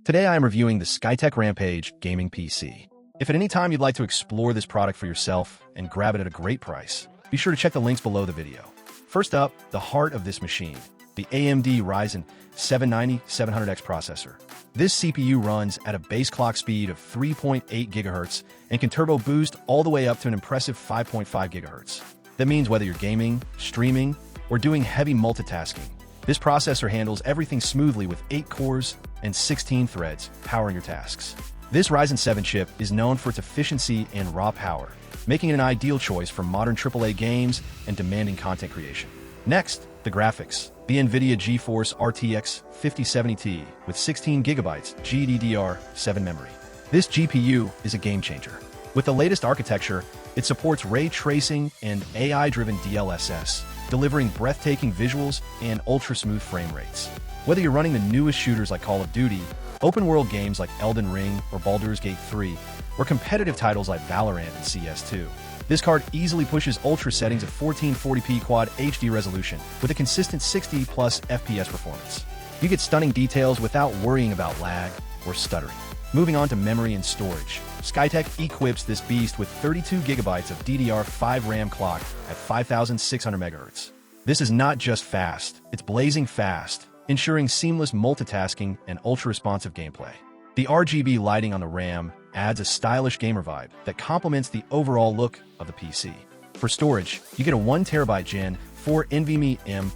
Today I am reviewing the Skytech Rampage gaming PC. If at any time you'd like to explore this product for yourself and grab it at a great price, be sure to check the links below the video. First up, the heart of this machine, the AMD Ryzen 790-700X processor. This CPU runs at a base clock speed of 3.8 GHz and can turbo boost all the way up to an impressive 5.5 GHz. That means whether you're gaming, streaming, or doing heavy multitasking, this processor handles everything smoothly with 8 cores and 16 threads powering your tasks. This Ryzen 7 chip is known for its efficiency and raw power, making it an ideal choice for modern AAA games and demanding content creation. Next, the graphics. The NVIDIA GeForce RTX 5070 with 16 GB GDDR7 memory. This GPU is a game changer. With the latest architecture, it supports ray tracing and AI-driven DLSS, delivering breathtaking visuals and ultra-smooth frame rates. Whether you're running the newest shooters like Call of Duty, open-world games like Elden Ring or Baldur's Gate 3, or competitive titles like Valorant and CS2, this card easily pushes ultra settings at 1440p Quad HD resolution with a consistent 60+ FPS performance. You get stunning details without worrying about lag or stuttering. Moving on to memory and storage, Skytech equips this beast with 32 GB of DDR5 RAM clock at 5,600 MHz. This is not just fast, it's blazing fast, ensuring seamless multitasking and ultra-responsive gameplay. The RGB lighting on the RAM adds a stylish gamer vibe that complements the overall look of the PC. For storage, you get a 1TB Gen4 NVMe M.2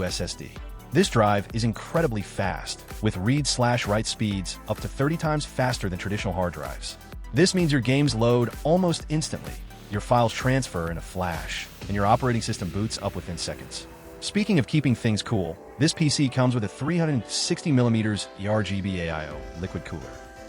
SSD. This drive is incredibly fast, with read/write speeds up to 30 times faster than traditional hard drives. This means your games load almost instantly, your files transfer in a flash, and your operating system boots up within seconds. Speaking of keeping things cool, this PC comes with a 360mm ARGB AIO liquid cooler.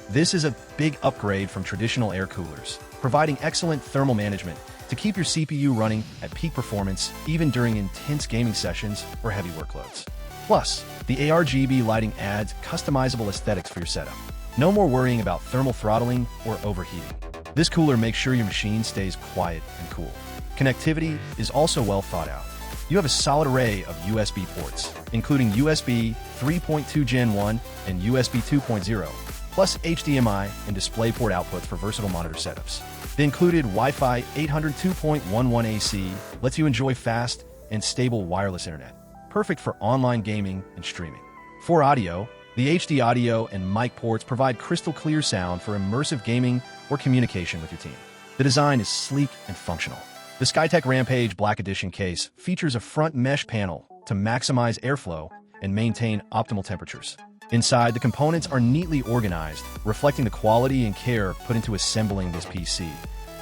This is a big upgrade from traditional air coolers, providing excellent thermal management to keep your CPU running at peak performance even during intense gaming sessions or heavy workloads. Plus, the ARGB lighting adds customizable aesthetics for your setup. No more worrying about thermal throttling or overheating. This cooler makes sure your machine stays quiet and cool. Connectivity is also well thought out. You have a solid array of USB ports, including USB 3.2 Gen 1 and USB 2.0, plus HDMI and DisplayPort outputs for versatile monitor setups. The included Wi-Fi 802.11 AC lets you enjoy fast and stable wireless internet, perfect for online gaming and streaming. For audio, the HD audio and mic ports provide crystal clear sound for immersive gaming or communication with your team. The design is sleek and functional. The Skytech Rampage Black Edition case features a front mesh panel to maximize airflow and maintain optimal temperatures. Inside, the components are neatly organized, reflecting the quality and care put into assembling this PC.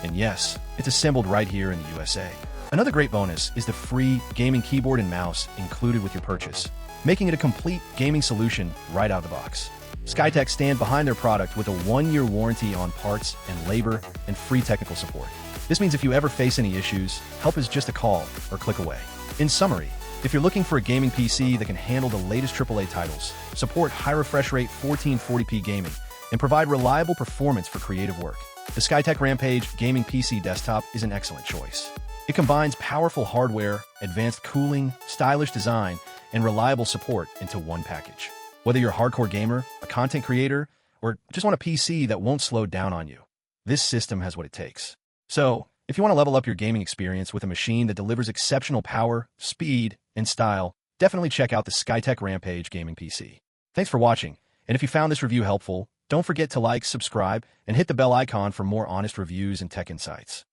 And yes, it's assembled right here in the USA. Another great bonus is the free gaming keyboard and mouse included with your purchase, making it a complete gaming solution right out of the box. Skytech stand behind their product with a 1-year warranty on parts and labor and free technical support. This means if you ever face any issues, help is just a call or click away. In summary, if you're looking for a gaming PC that can handle the latest AAA titles, support high refresh rate 1440p gaming, and provide reliable performance for creative work, the Skytech Rampage gaming PC desktop is an excellent choice. It combines powerful hardware, advanced cooling, stylish design, and reliable support into one package. Whether you're a hardcore gamer, a content creator, or just want a PC that won't slow down on you, this system has what it takes. So, if you want to level up your gaming experience with a machine that delivers exceptional power, speed, and style, definitely check out the Skytech Rampage gaming PC. Thanks for watching, and if you found this review helpful, don't forget to like, subscribe, and hit the bell icon for more honest reviews and tech insights.